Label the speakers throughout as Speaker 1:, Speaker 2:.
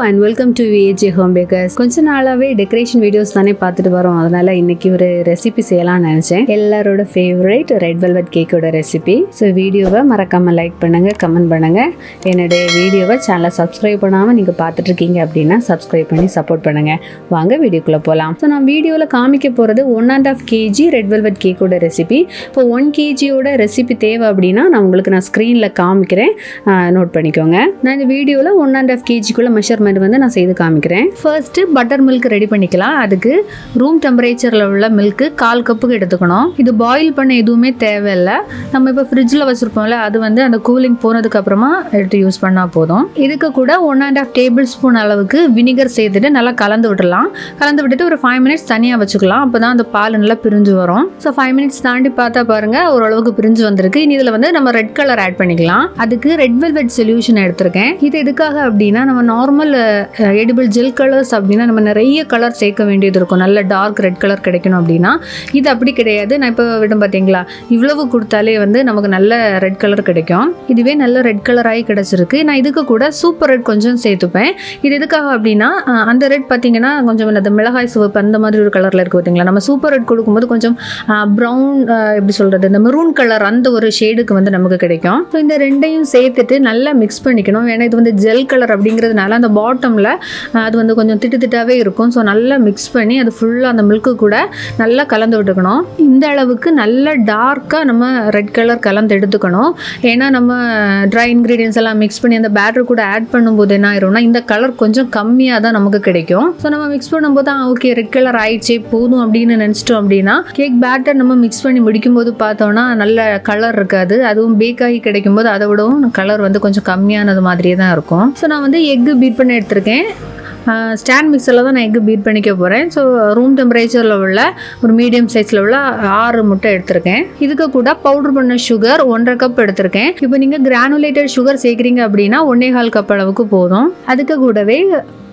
Speaker 1: and welcome to VAJ Home Bakers. கொஞ்ச நாளாவே decoration videos தானே பார்த்துட்டு வரோம். அதனால இன்னைக்கு ஒரு ரெசிபி செய்யலாம்னு நினைச்சேன். எல்லாரோட ஃபேவரட் ரெட் வெல்வெட் கேக்கோட ரெசிபி. ஸோ வீடியோவை மறக்காம லைக் பண்ணுங்க, கமெண்ட் பண்ணுங்க. என்னுடைய வீடியோவை சேனலை சப்ஸ்கிரைப் பண்ணாம நீங்க பார்த்துட்டு இருக்கீங்க அப்படின்னா சப்ஸ்கிரைப் பண்ணி சப்போர்ட் பண்ணுங்க. வாங்க வீடியோக்குள்ள போகலாம். ஸோ நான் வீடியோவில் காமிக்க போறது 1.5 kg ரெட் வெல்வெட் கேக்கோட ரெசிபி. இப்போ 1 kgயோட ரெசிபி தேவை அப்படின்னா நான் உங்களுக்கு ஸ்க்ரீனில் காமிக்கிறேன், நோட் பண்ணிக்கோங்க. நான் இந்த வீடியோவில் 1.5 kgக்குள்ள மெஷர்மெண்ட் வந்து நான் செய்து காமிக்கிறேன். ஃபர்ஸ்ட் பட்டர் மில்க் ரெடி பண்ணிக்கலாம். அதுக்கு ரூம் டெம்பரேச்சரில் உள்ள மில்க் 1/4 கப்புக்கு எடுத்துக்கணும். இது பாயில் பண்ண எதுவுமே தேவையில்லை. நம்ம இப்போ ஃப்ரிட்ஜில் வச்சுருப்போம்ல, அது வந்து அந்த கூலிங் போனதுக்கு அப்புறமா எடுத்து யூஸ் பண்ணால் போதும். இதுக்கு கூட 1.5 டேபிள் ஸ்பூன் அளவுக்கு வினிகர் சேர்த்துட்டு நல்லா கலந்து விட்டுடலாம். கலந்து விட்டுட்டு ஒரு 5 மினிட்ஸ் தனியாக வச்சுக்கலாம். அப்போ தான் அந்த பால் நல்லா பிரிஞ்சு வரும். ஸோ 5 மினிட்ஸ் தாண்டி பார்த்தா பாருங்க ஓரளவுக்கு பிரிஞ்சு வந்திருக்கு. இனி இதில் வந்து நம்ம ரெட் கலர் ஆட் பண்ணிக்கலாம். அதுக்கு ரெட் வெல்வெட் சொல்யூஷன் எடுத்திருக்கேன். இது எதுக்காக அப்படின்னா, நம்ம நார்மல் எடிபிள் ஜெல் கலர்ஸ் அப்படின்னா நம்ம நிறைய கலர் சேர்க்க வேண்டியது இருக்கும். நல்ல டார்க் ரெட் கலர் கிடைக்கணும் அப்படின்னா. இது அப்படி கிடையாது. நான் இப்போ விடும் பார்த்தீங்களா, இவ்வளவு கொடுத்தாலே வந்து நமக்கு நல்ல ரெட் கலர் கிடைக்கும். இதுவே நல்ல ரெட் கலராகி கிடைச்சிருக்கு. நான் இதுக்கு கூட சூப்பர் ரெட் கொஞ்சம் சேர்த்துப்பேன். இது எதுக்காக அப்படின்னா, அந்த ரெட் பார்த்தீங்கன்னா கொஞ்சம் அந்த மிளகாய் சிவப்பு அந்த மாதிரி ஒரு கலரில் இருக்குது பார்த்தீங்களா. நம்ம சூப்பர் ரெட் கொடுக்கும்போது கொஞ்சம் ப்ரௌன், எப்படி சொல்கிறது, இந்த மெரூன் கலர் அந்த ஒரு ஷேடுக்கு வந்து நமக்கு கிடைக்கும். ஸோ இந்த ரெண்டையும் சேர்த்துட்டு நல்லா மிக்ஸ் பண்ணிக்கணும். ஏன்னா இது வந்து ஜெல் கலர் அப்படிங்கிறதுனால அந்த பாட்டமில் அது வந்து கொஞ்சம் திட்டாவே இருக்கும். ஸோ நல்லா மிக்ஸ் பண்ணி அது ஃபுல்லாக அந்த மில்க்கு கூட நல்லா கலந்து விட்டுக்கணும். இந்த அளவுக்கு நல்ல டார்க்காக நம்ம ரெட் கலர் கலந்து எடுத்துக்கணும். ஏன்னா நம்ம ட்ரை இன்க்ரீடியன்ஸ் எல்லாம் மிக்ஸ் பண்ணி அந்த பேட்டர் கூட ஆட் பண்ணும்போது என்ன ஆயிரும்னா, இந்த கலர் கொஞ்சம் கம்மியாக தான் நமக்கு கிடைக்கும். ஸோ நம்ம மிக்ஸ் பண்ணும்போது தான் ஓகே ரெட் கலர் ஆயிடுச்சே போதும் அப்படின்னு நினச்சிட்டோம் அப்படின்னா, கேக் பேட்டர் நம்ம மிக்ஸ் பண்ணி முடிக்கும்போது பார்த்தோன்னா நல்ல கலர் இருக்காது. அதுவும் பேக் ஆகி கிடைக்கும் போது அதை விடவும் கலர் வந்து கொஞ்சம் கம்மியானது மாதிரியே தான் இருக்கும். ஸோ நான் வந்து எக்கு பீட் பண்ணி எடுத்திருக்கேன். ஸ்டாண்ட் மிக்சரில் தான் நான் எக்கு பீட் பண்ணிக்க போகிறேன். ஸோ ரூம் டெம்பரேச்சரில் உள்ள ஒரு மீடியம் சைஸில் உள்ள 6 முட்டை எடுத்திருக்கேன். இதுக்கு கூட பவுடர் பண்ண சுகர் 1.5 கப் எடுத்திருக்கேன். இப்போ நீங்கள் கிரானுலேட்டட் சுகர் சேர்க்குறீங்க அப்படின்னா 1.25 கப் அளவுக்கு போதும். அதுக்கு கூடவே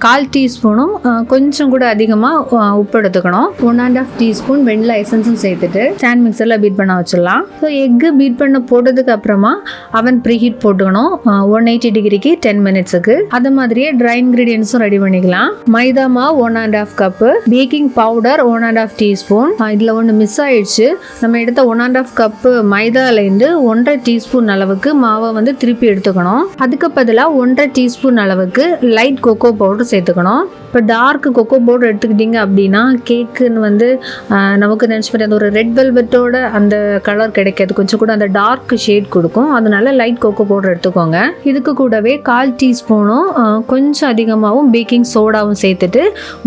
Speaker 1: 1/4 டீஸ்பூனும் கொஞ்சம் கூட அதிகமாக உப்பு எடுத்துக்கணும். 1.5 டீஸ்பூன் வெண்ணிலா எசன்ஸும் சேர்த்துட்டு ஸ்டாண்ட் மிக்சரில் பீட் பண்ண வச்சிடலாம். ஸோ எக்கு பீட் பண்ண போட்டதுக்கு அப்புறமா அவன் ப்ரீஹீட் போட்டுக்கணும் 180 டிகிரிக்கு 10 மினிட்ஸுக்கு. அது மாதிரியே ட்ரை இன்க்ரீடியன்ஸும் ரெடி பண்ணிக்கலாம். மைதா மாவு 1.5 கப்பு, பேக்கிங் பவுடர் 1.5 டீஸ்பூன். இதில் ஒன்று மிஸ் ஆயிடுச்சு. நம்ம எடுத்த 1.5 கப்பு மைதாலேருந்து 1.5 டீஸ்பூன் அளவுக்கு மாவை வந்து திருப்பி எடுத்துக்கணும். அதுக்கு பதிலாக 1.5 டீஸ்பூன் அளவுக்கு லைட் கொக்கோ பவுடர் சேர்த்துக்கணும். இப்போ டார்க் கொக்கோ பவுடர் எடுத்துக்கிட்டிங்க அப்படின்னா கேக்குன்னு வந்து நமக்கு நினச்சி பார்த்து அந்த ஒரு ரெட் வெல்வெட்டோட அந்த கலர் கிடைக்காது. கொஞ்சம் கூட அந்த டார்க் ஷேட் கொடுக்கும். அதனால லைட் கொக்கோ பவுடர் எடுத்துக்கோங்க. இதுக்கு கூடவே 1/4 டீஸ்பூனும் கொஞ்சம் அதிகமாகவும் பேக்கிங் சோடாவும் சேர்த்துட்டு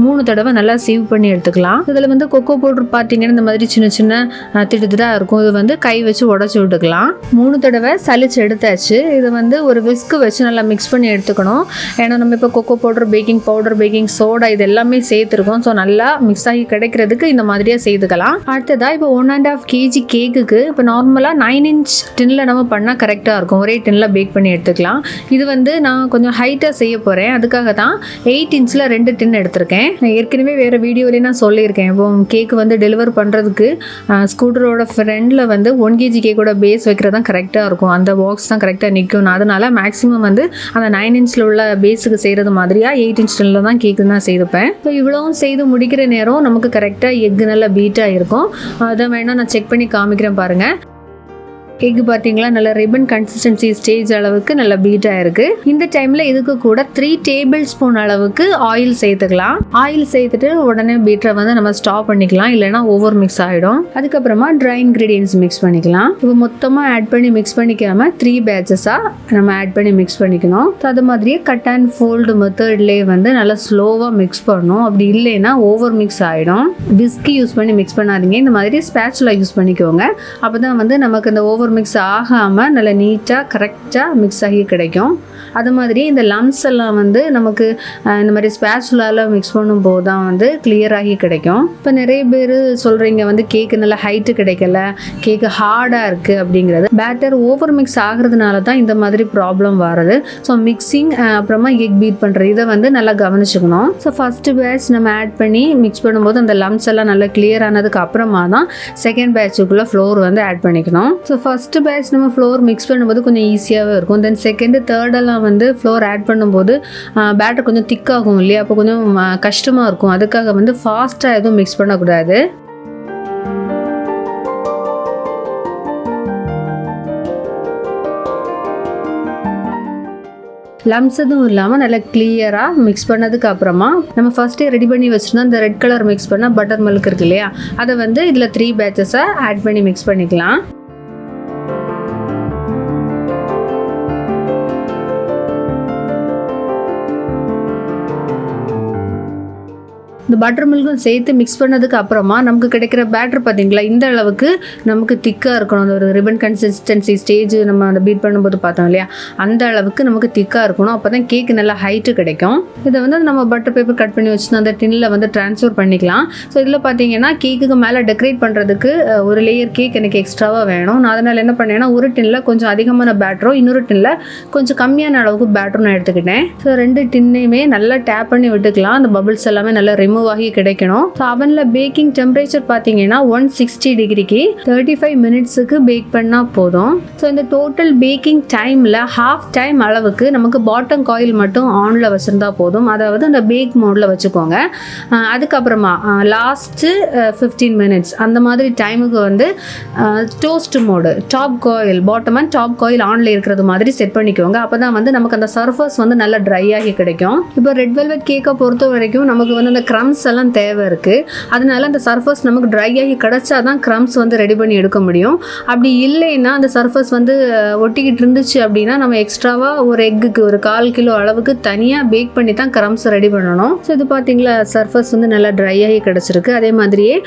Speaker 1: 3 தடவை நல்லா சீவ் பண்ணி எடுத்துக்கலாம். இதில் வந்து கொக்கோ பவுடர் பார்த்தீங்கன்னா இந்த மாதிரி சின்ன சின்ன திட்டுதான் இருக்கும். இது வந்து கை வச்சு உடச்சி விட்டுக்கலாம். 3 தடவை சலிச்சு எடுத்தாச்சு. இது வந்து ஒரு விஸ்க்கு வச்சு நல்லா மிக்ஸ் பண்ணி எடுத்துக்கணும். ஏன்னா நம்ம இப்போ cocoa powder, baking powder, baking soda இது எல்லாமே சேர்த்துருக்கோம். ஸோ நல்லா மிக்ஸ் ஆகி கிடைக்கிறதுக்கு இந்த மாதிரியே செய்துக்கலாம். அடுத்ததாக இப்போ 1.5 kg கேக்குக்கு இப்போ நார்மலாக 9 inch டின்னில் நம்ம பண்ணால் கரெக்டாக இருக்கும். ஒரே டின்னில் பேக் பண்ணி எடுத்துக்கலாம். இது வந்து நான் கொஞ்சம் ஹைட்டாக செய்ய போகிறேன். அதுக்காக தான் 8 inchல 2 டின் எடுத்திருக்கேன். நான் ஏற்கனவே வேறு வீடியோலேயே நான் சொல்லியிருக்கேன். இப்போ கேக்கு வந்து டெலிவர் பண்ணுறதுக்கு ஸ்கூட்டரோட ஃப்ரெண்டில் வந்து 1 kg கேக்கோட பேஸ் வைக்கிறது தான் கரெக்டாக இருக்கும். அந்த பாக்ஸ் தான் கரெக்டாக நிற்கும். அதனால மேக்ஸிமம் வந்து அந்த 9 inchல உள்ள பேஸுக்கு செய்கிறது மாதிரியா 8 inch டின்னில் தான் கேக்கு தான் செய்துப்பேன். ஸோ இவ்வளவும் செய்து முடிக்கிற நேரம் நமக்கு கரெக்டாக எக்கு நல்லா பீட்டாக இருக்கும். அதை வேணால் நான் செக் பண்ணி காமிக்கிறேன் பாருங்கள். எக் பார்த்தீங்களா நல்ல ரிப்பன் கன்சிஸ்டன்சி ஸ்டேஜ் அளவுக்கு நல்லா பீட் ஆயிருக்கு. இந்த டைமில் இதுக்கு கூட 3 டேபிள் ஸ்பூன் அளவுக்கு ஆயில் சேர்த்துக்கலாம். ஆயில் சேர்த்துட்டு உடனே பீட்டரை வந்து நம்ம ஸ்டாப் பண்ணிக்கலாம், இல்லைனா ஓவர் மிக்ஸ் ஆகிடும். அதுக்கப்புறமா ட்ரை இன்க்ரீடியன்ஸ் மிக்ஸ் பண்ணிக்கலாம். இப்போ மொத்தமாக ஆட் பண்ணி மிக்ஸ் பண்ணிக்காமல் 3 பேட்சஸாக நம்ம ஆட் பண்ணி மிக்ஸ் பண்ணிக்கணும். ஸோ அது மாதிரியே கட் அண்ட் ஃபோல்டு மெத்தட்லேயே வந்து நல்லா ஸ்லோவாக மிக்ஸ் பண்ணணும். அப்படி இல்லைன்னா ஓவர் மிக்ஸ் ஆகிடும். விஸ்கி யூஸ் பண்ணி மிக்ஸ் பண்ணாதீங்க. இந்த மாதிரி ஸ்பேச்சுலா யூஸ் பண்ணிக்கோங்க. அப்போ தான் வந்து நமக்கு இந்த ஓவர் மிக்ஸ் ஆகாமல் நல்ல நீட்டாக கரெக்டாக மிக்ஸ் ஆகி கிடைக்கும். அது மாதிரி இந்த லம்ஸ் எல்லாம் வந்து நமக்கு இந்த மாதிரி ஸ்பேச்சுலால மிக்ஸ் பண்ணும்போது தான் வந்து கிளியராகி கிடைக்கும். இப்போ நிறைய பேர் சொல்கிறீங்க வந்து கேக்கு நல்லா ஹைட்டு கிடைக்கல, கேக்கு ஹார்டாக இருக்குது அப்படிங்கிறது. பேட்டர் ஓவர் மிக்ஸ் ஆகிறதுனால தான் இந்த மாதிரி ப்ராப்ளம் வருது. ஸோ மிக்சிங் அப்புறமா எக் பீட் பண்ணுறது இதை வந்து நல்லா கவனிச்சுக்கணும். ஸோ ஃபஸ்ட்டு பேட்ச் நம்ம ஆட் பண்ணி மிக்ஸ் பண்ணும்போது அந்த லம்ஸ் எல்லாம் நல்லா கிளியர் ஆனதுக்கு அப்புறமா தான் செகண்ட் பேட்சுக்குள்ளே ஃப்ளோர் வந்து ஆட் பண்ணிக்கணும். ஸோ ஃபஸ்ட் ஃபஸ்ட்டு பேட்ச் நம்ம ஃப்ளோர் மிக்ஸ் பண்ணும்போது கொஞ்சம் ஈஸியாகவே இருக்கும். தென் செகண்டு தேர்டெல்லாம் வந்து ஃப்ளோர் ஆட் பண்ணும்போது பேட்டர் கொஞ்சம் திக்காகும் இல்லையா, அப்போ கொஞ்சம் கஷ்டமாக இருக்கும். அதுக்காக வந்து ஃபாஸ்ட்டாக எதுவும் மிக்ஸ் பண்ணக்கூடாது. லம்ஸ் எதுவும் இல்லாமல் நல்லா கிளியராக மிக்ஸ் பண்ணதுக்கு அப்புறமா நம்ம ஃபஸ்ட்டே ரெடி பண்ணி வச்சுருந்தோம் இந்த ரெட் கலர் மிக்ஸ் பண்ணால் பட்டர் மில்க் இருக்கு இல்லையா, அதை வந்து இதில் 3 பேட்சஸாக ஆட் பண்ணி மிக்ஸ் பண்ணிக்கலாம். இந்த பட்டர் மில்க்கும் சேர்த்து மிக்ஸ் பண்ணதுக்கு அப்புறமா நமக்கு கிடைக்கிற பேட்டர் பார்த்தீங்களா, இந்த அளவுக்கு நமக்கு திக்காக இருக்கணும். அந்த ஒரு ரிபன் கன்சிஸ்டன்சி ஸ்டேஜ் நம்ம அந்த பீட் பண்ணும்போது பார்த்தோம் இல்லையா, அந்த அளவுக்கு நமக்கு திக்காக இருக்கணும். அப்போ தான் கேக்கு நல்லா ஹைட்டு கிடைக்கும். இதை வந்து நம்ம பட்டர் பேப்பர் கட் பண்ணி வச்சுருந்தோம் அந்த டின்னில் வந்து ட்ரான்ஸ்ஃபர் பண்ணிக்கலாம். ஸோ இதில் பார்த்தீங்கன்னா கேக்குக்கு மேலே டெக்கரேட் பண்ணுறதுக்கு ஒரு லேயர் கேக் எனக்கு எக்ஸ்ட்ராவாக வேணும். நான் அதனால் என்ன பண்ணேன்னா ஒரு டின்னில் கொஞ்சம் அதிகமான பேட்டரும் இன்னொரு டின்னில் கொஞ்சம் கம்மியான அளவுக்கு பேட்டரும் நான் எடுத்துக்கிட்டேன். ஸோ 2 டின்னையுமே நல்லா டேப் பண்ணி விட்டுக்கலாம். அந்த பபிள்ஸ் எல்லாமே நல்லா ரிமூவ் ஆகி கிடைக்கணும். ஸோ அவனில் பேக்கிங் டெம்பரேச்சர் பார்த்தீங்கன்னா 160 டிகிரிக்கு 35 மினிட்ஸுக்கு பேக் பண்ணால் போதும். ஸோ இந்த டோட்டல் பேக்கிங் டைமில் ஹாஃப் டைம் அளவுக்கு நமக்கு பாட்டம் காயில் மட்டும் ஆனில் வச்சுருந்தா போதும். அதாவது அந்த பேக் மோடில் வச்சுக்கோங்க. அதுக்கப்புறமா லாஸ்ட்டு 15 மினிட்ஸ் அந்த மாதிரி டைமுக்கு வந்து toast mode top coil bottom and top coil ஆனில் இருக்கிறது மாதிரி செட் பண்ணிக்கோங்க. அப்போ தான் வந்து நமக்கு அந்த சர்ஃபேஸ் வந்து நல்லா ட்ரை ஆகி கிடைக்கும். இப்போ ரெட் வெல்வெட் கேக்கை பொறுத்த வரைக்கும் நமக்கு வந்து அந்த க்ரம்ஸ் எல்லாம் தேவை இருக்குது. அதனால அந்த சர்ஃபேஸ் நமக்கு ட்ரை ஆகி கிடச்சா தான் க்ரம்ஸ் வந்து ரெடி பண்ணி எடுக்க முடியும். அப்படி இல்லைன்னா அந்த சர்ஃபேஸ் வந்து ஒட்டிக்கிட்டு இருந்துச்சு அப்படின்னா நம்ம எக்ஸ்ட்ராவாக ஒரு எக்குக்கு ஒரு 1/4 கிலோ அளவுக்கு தனியாக பேக் பண்ணி தான் க்ரம்ஸ் ரெடி பண்ணணும். ஸோ இது பார்த்தீங்களா சர்ஃபேஸ் வந்து நல்லா ட்ரை ஆகி கிடச்சிருக்கு. அதே மாதிரியே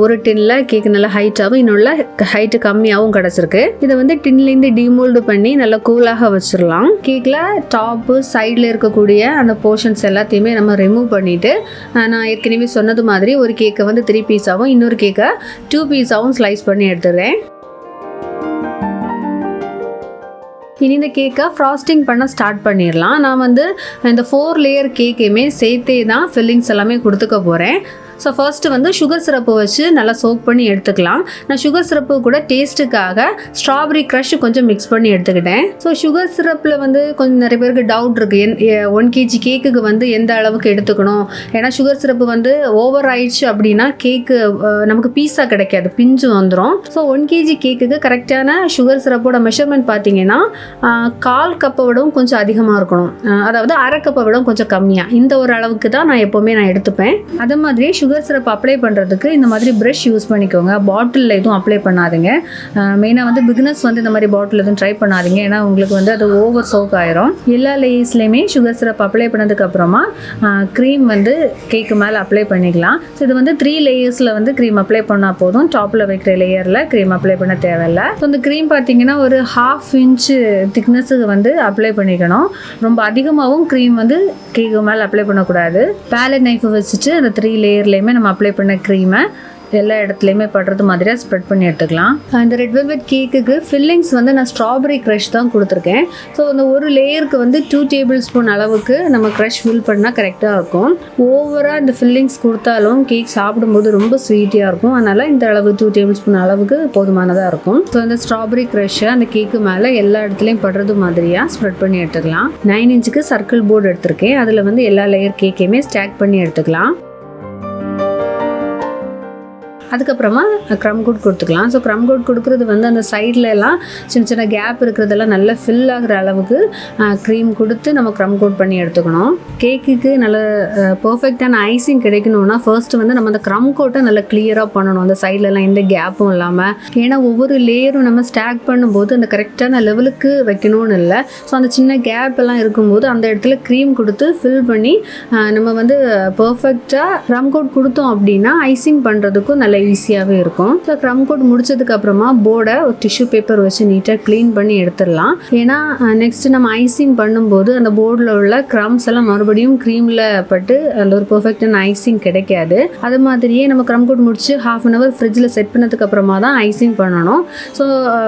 Speaker 1: ஒரு டின்னில் கேக்கு நல்லா ஹைட்டாகவும் இன்னொன்று ஹைட்டு கம்மியாகவும் கிடச்சிருக்கு. இதை வந்து டின்லேருந்து டிமோல்டு பண்ணி நல்லா கூலாக வச்சிடலாம். கேக்கில் டாப்பு சைடில் இருக்கக்கூடிய அந்த போர்ஷன்ஸ் எல்லாத்தையுமே நம்ம ரிமூவ் பண்ணிவிட்டு நான் ஏற்கனவே சொன்னது மாதிரி ஒரு கேக்கை வந்து 3 பீஸாகவும் இன்னொரு கேக்கை 2 பீஸாகவும் ஸ்லைஸ் பண்ணி எடுத்துடுறேன். இனி இந்த கேக்கை ஃப்ராஸ்டிங் பண்ண ஸ்டார்ட் பண்ணிடலாம். நான் வந்து இந்த 4 லேயர் கேக்கையுமே சேர்த்தே தான் ஃபில்லிங்ஸ் எல்லாமே கொடுத்துக்க போகிறேன். ஸோ ஃபர்ஸ்ட்டு வந்து சுகர் சிரப்பு வச்சு நல்லா சோக் பண்ணி எடுத்துக்கலாம். நான் சுகர் சிரப்பு கூட டேஸ்ட்டுக்காக ஸ்ட்ராபெரி க்ரஷ் கொஞ்சம் மிக்ஸ் பண்ணி எடுத்துக்கிட்டேன். ஸோ சுகர் சிரப்பில் வந்து கொஞ்சம் நிறைய பேருக்கு டவுட் இருக்குது 1 kg கேக்குக்கு வந்து எந்த அளவுக்கு எடுத்துக்கணும். ஏன்னா சுகர் சிரப்பு வந்து ஓவர் ஆயிடுச்சு அப்படின்னா கேக்கு நமக்கு பீஸாக கிடைக்காது, பிஞ்சு வந்துடும். ஸோ 1 kg கேக்குக்கு கரெக்டான சுகர் சிரப்போட மெஷர்மெண்ட் பார்த்தீங்கன்னா 1/4 கப்பை விடவும் கொஞ்சம் அதிகமாக இருக்கணும். அதாவது 1/2 கப்பை விடவும் கொஞ்சம் கம்மியாக, இந்த ஒரு அளவுக்கு தான் நான் எப்போவுமே நான் எடுத்துப்பேன். அதே மாதிரி சுகர் சிரப் அப்ளை பண்ணுறதுக்கு இந்த மாதிரி ப்ரஷ் யூஸ் பண்ணிக்கோங்க. பாட்டிலில் எதுவும் அப்ளை பண்ணாதீங்க. மெயினாக வந்து பிகினர்ஸ் வந்து இந்த மாதிரி பாட்டில் எதுவும் ட்ரை பண்ணாதீங்க. ஏன்னா உங்களுக்கு வந்து அது ஓவர் சோக் ஆயிரும். எல்லா லேயர்ஸ்லையுமே சுகர் சிரப் அப்ளை பண்ணதுக்கப்புறமா க்ரீம் வந்து கேக்கு மேலே அப்ளை பண்ணிக்கலாம். ஸோ இது வந்து 3 லேயர்ஸில் வந்து க்ரீம் அப்ளை பண்ணால் போதும். டாப்பில் வைக்கிற லேயரில் க்ரீம் அப்ளை பண்ண தேவையில்லை. ஸோ இந்த க்ரீம் பார்த்தீங்கன்னா ஒரு 1/2 இன்ச்சு திக்னஸுக்கு வந்து அப்ளை பண்ணிக்கணும். ரொம்ப அதிகமாகவும் க்ரீம் வந்து கேக்கு மேலே அப்ளை பண்ணக்கூடாது. பேலட் நைஃபை வச்சுட்டு அந்த 3 லேயர்லையுமே நம்ம அப்ளை பண்ண க்ரீமை எல்லா இடத்துலையுமே படுறது மாதிரியாக ஸ்ப்ரெட் பண்ணி எடுத்துக்கலாம். இந்த ரெட் வெல்வெட் கேக்குக்கு ஃபில்லிங்ஸ் வந்து நான் ஸ்ட்ராபெரி க்ரஷ் தான் கொடுத்துருக்கேன். ஸோ அந்த ஒரு லேயருக்கு வந்து 2 டேபிள் ஸ்பூன் அளவுக்கு நம்ம க்ரஷ் ஃபில் பண்ணால் கரெக்டாக இருக்கும். ஓவராக இந்த ஃபில்லிங்ஸ் கொடுத்தாலும் கேக் சாப்பிடும்போது ரொம்ப ஸ்வீட்டியாக இருக்கும். அதனால் இந்த அளவு 2 டேபிள் ஸ்பூன் அளவுக்கு போதுமானதாக இருக்கும். ஸோ இந்த ஸ்ட்ராபெரி க்ரஷ்ஷை அந்த கேக்கு மேலே எல்லா இடத்துலையும் படுறது மாதிரியாக ஸ்ப்ரெட் பண்ணி எடுத்துக்கலாம். 9 இன்ச்சுக்கு சர்க்கிள் போர்டு எடுத்திருக்கேன். அதில் வந்து எல்லா லேயர் கேக்கையுமே ஸ்டாக் பண்ணி எடுத்துக்கலாம். அதுக்கப்புறமா க்ரம் கோட் கொடுத்துக்கலாம். ஸோ க்ரம் கோட் கொடுக்குறது வந்து அந்த சைடில் எல்லாம் சின்ன சின்ன கேப் இருக்கிறதெல்லாம் நல்லா ஃபில் ஆகிற அளவுக்கு க்ரீம் கொடுத்து நம்ம க்ரம் கோட் பண்ணி எடுத்துக்கணும். கேக்குக்கு நல்ல பர்ஃபெக்டான ஐசிங் கிடைக்கணும்னா ஃபர்ஸ்ட் வந்து நம்ம அந்த க்ரம் கோட்டை நல்லா கிளியராக பண்ணணும். அந்த சைட்லலாம் எந்த கேப்பும் இல்லாமல். ஏன்னா ஒவ்வொரு லேயரும் நம்ம ஸ்டாக் பண்ணும்போது அந்த கரெக்டான லெவலுக்கு வைக்கணும்னு இல்லை. ஸோ அந்த சின்ன கேப் எல்லாம் இருக்கும்போது அந்த இடத்துல க்ரீம் கொடுத்து ஃபில் பண்ணி நம்ம வந்து பர்ஃபெக்டாக க்ரம் கோட் கொடுத்தோம் அப்படின்னா ஐசிங் பண்ணுறதுக்கும் நல்ல ஈஸியாகவே இருக்கும். ஸோ க்ரம் கோட் முடிச்சதுக்கு அப்புறமா போர்டை ஒரு டிஷ்யூ பேப்பர் வச்சு நீட்டாக க்ளீன் பண்ணி எடுத்துடலாம். ஏன்னா நெக்ஸ்ட் நம்ம ஐசிங் பண்ணும்போது அந்த போர்டில் உள்ள க்ரம்ஸ் எல்லாம் மறுபடியும் க்ரீமில் பட்டு அந்த ஒரு பர்ஃபெக்டான ஐசிங் கிடைக்காது. அது மாதிரியே நம்ம க்ரம் கோட் முடிச்சு 1/2 hour ஃப்ரிட்ஜில் செட் பண்ணதுக்கு அப்புறமா தான் ஐசிங் பண்ணணும். ஸோ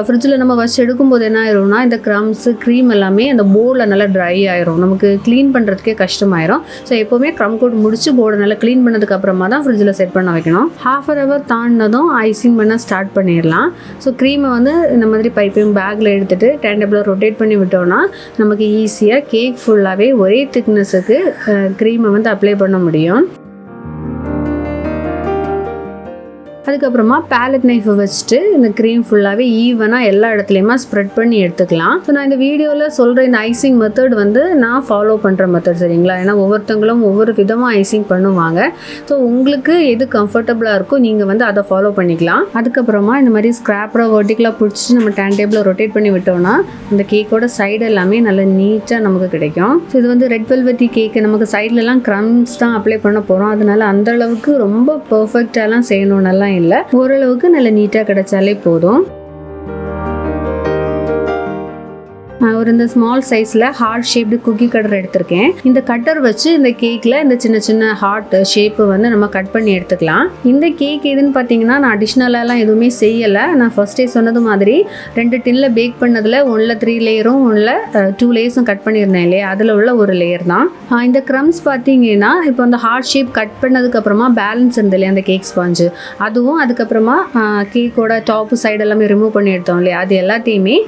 Speaker 1: ஃப்ரிட்ஜில் நம்ம வச்சு எடுக்கும்போது என்ன ஆயிரும்னா இந்த க்ரம்ஸு க்ரீம் எல்லாமே அந்த போர்டில் நல்லா ட்ரை ஆயிரும், நமக்கு க்ளீன் பண்ணுறதுக்கே கஷ்டமாயிரும். ஸோ எப்போவுமே க்ரம் கோட் முடிச்சு போர்டை நல்லா க்ளீன் பண்ணதுக்கு அப்புறமா தான் ஃப்ரிட்ஜில் செட் பண்ண வைக்கணும். 1/2 hour தாண்டினதும் ஐசிங் பண்ண ஸ்டார்ட் பண்ணிடலாம். ஸோ க்ரீமை வந்து இந்த மாதிரி பைப்பிங் பேக்கில் எடுத்துகிட்டு டர்ன் டேபிளில் ரொட்டேட் பண்ணி விட்டோம்னா நமக்கு ஈஸியாக கேக் ஃபுல்லாகவே ஒரே திக்னஸுக்கு க்ரீமை வந்து அப்ளை பண்ண முடியும். அதுக்கப்புறமா பேலட் நைஃபை வச்சுட்டு இந்த க்ரீம் ஃபுல்லாகவே ஈவனாக எல்லா இடத்துலையுமா ஸ்ப்ரெட் பண்ணி எடுத்துக்கலாம். ஸோ நான் இந்த வீடியோவில் சொல்கிற இந்த ஐசிங் மெத்தட் வந்து நான் ஃபாலோ பண்ணுற மெத்தட், சரிங்களா? ஏன்னா ஒவ்வொருத்தங்களும் ஒவ்வொரு விதமாக ஐசிங் பண்ணுவாங்க. ஸோ உங்களுக்கு எது கம்ஃபர்டபுளாக இருக்கோ நீங்கள் வந்து அதை ஃபாலோ பண்ணிக்கலாம். அதுக்கப்புறமா இந்த மாதிரி ஸ்க்ராப்பரை வெர்டிக்கலாக பிடிச்சி நம்ம டர்ன் டேபிளில் ரொட்டேட் பண்ணி விட்டோம்னா அந்த கேக்கோட சைடு எல்லாமே நல்லா நீட்டாக நமக்கு கிடைக்கும். ஸோ இது வந்து ரெட் வெல்வெட்டி கேக்கு, நமக்கு சைட்லலாம் க்ரம்ஸ் தான் அப்ளை பண்ண போகிறோம். அதனால அந்தளவுக்கு ரொம்ப பர்ஃபெக்டாலாம் செய்யணுன்னெல்லாம் இல்லை, ஓரளவுக்கு நல்ல நீட்டாக கிடைச்சாலே போதும். ஒரு இந்த ஸ்மால் சைஸில் ஹார்ட் ஷேப்டு குக்கி கட்டர் எடுத்திருக்கேன். இந்த கட்டர் வச்சு இந்த கேக்கில் இந்த சின்ன சின்ன ஹார்ட் ஷேப்பு வந்து நம்ம கட் பண்ணி எடுத்துக்கலாம். இந்த கேக் எதுன்னு பார்த்தீங்கன்னா நான் அடிஷ்னலாலாம் எதுவுமே செய்யலை. நான் ஃபர்ஸ்டே சொன்னது மாதிரி 2 டின்னில் பேக் பண்ணதில் 1ல் 3 லேயரும் 1ல் 2 லேயர்ஸும் கட் பண்ணியிருந்தேன் இல்லையா, அதில் உள்ள ஒரு லேயர் தான். இந்த க்ரம்ஸ் பார்த்தீங்கன்னா இப்போ அந்த ஹார்ட் ஷேப் கட் பண்ணதுக்கப்புறமா பேலன்ஸ் இருந்தது இல்லையா அந்த கேக் ஸ்பாஞ்சு, அதுவும் அதுக்கப்புறமா கேக்கோட டாப்பு சைடு எல்லாமே ரிமூவ் பண்ணி எடுத்தோம் இல்லையா, அது எல்லாத்தையுமே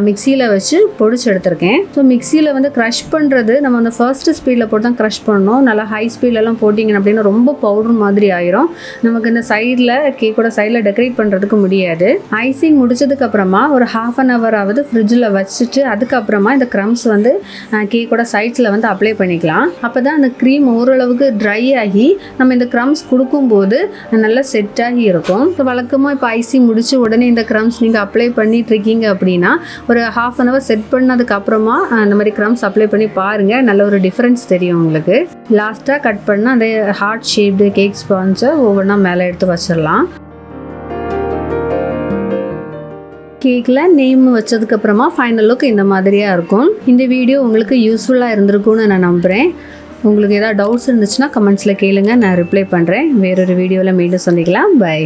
Speaker 1: மிக்சியில் வச்சு பொடிச்சு எடுத்திருக்கேன். ஸோ மிக்சியில் வந்து க்ரஷ் பண்ணுறது நம்ம அந்த ஃபர்ஸ்ட் ஸ்பீடில் போட்டு தான் க்ரஷ் பண்ணணும். நல்லா ஹை ஸ்பீட்லலாம் போட்டிங்க அப்படின்னா ரொம்ப பவுடர் மாதிரி ஆயிரும். நமக்கு இந்த சைடில் கேக்கோட சைடில் டெக்கரேட் பண்ணுறதுக்கு முடியாது. ஐசிங் முடிச்சதுக்கப்புறமா ஒரு 1/2 hour ஆகுது ஃப்ரிட்ஜில் வச்சுட்டு அதுக்கப்புறமா இந்த க்ரம்ஸ் வந்து கேக்கோட சைட்ஸில் வந்து அப்ளை பண்ணிக்கலாம். அப்போ தான் அந்த க்ரீம் ஓரளவுக்கு ட்ரை ஆகி நம்ம இந்த க்ரம்ஸ் கொடுக்கும்போது நல்லா செட் ஆகி இருக்கும். ஸோ வழக்கமாக இப்போ ஐசிங் முடிச்சு உடனே இந்த க்ரம்ஸ் நீங்கள் அப்ளை பண்ணிட்டு இருக்கீங்க அப்படின்னா ஒரு 1/2 hour செட் பண்ணதுக்கப்புறமா அந்த மாதிரி க்ரம்ஸ் அப்ளை பண்ணி பாருங்கள், நல்ல ஒரு டிஃப்ரென்ஸ் தெரியும் உங்களுக்கு. லாஸ்ட்டாக கட் பண்ண அந்த ஹார்ட் ஷேப்டு கேக் ஸ்பான்ஸை ஒவ்வொன்றா மேலே எடுத்து வச்சிடலாம். கேக்கில் நேம் வச்சதுக்கப்புறமா ஃபைனல் லுக் இந்த மாதிரியாக இருக்கும். இந்த வீடியோ உங்களுக்கு யூஸ்ஃபுல்லாக இருந்திருக்கும்னு நான் நம்புகிறேன். உங்களுக்கு ஏதாவது டவுட்ஸ் இருந்துச்சுன்னா கமெண்ட்ஸில் கேளுங்க, நான் ரிப்ளை பண்ணுறேன். வேறொரு வீடியோவில் மீண்டும் சந்திக்கலாம். பை.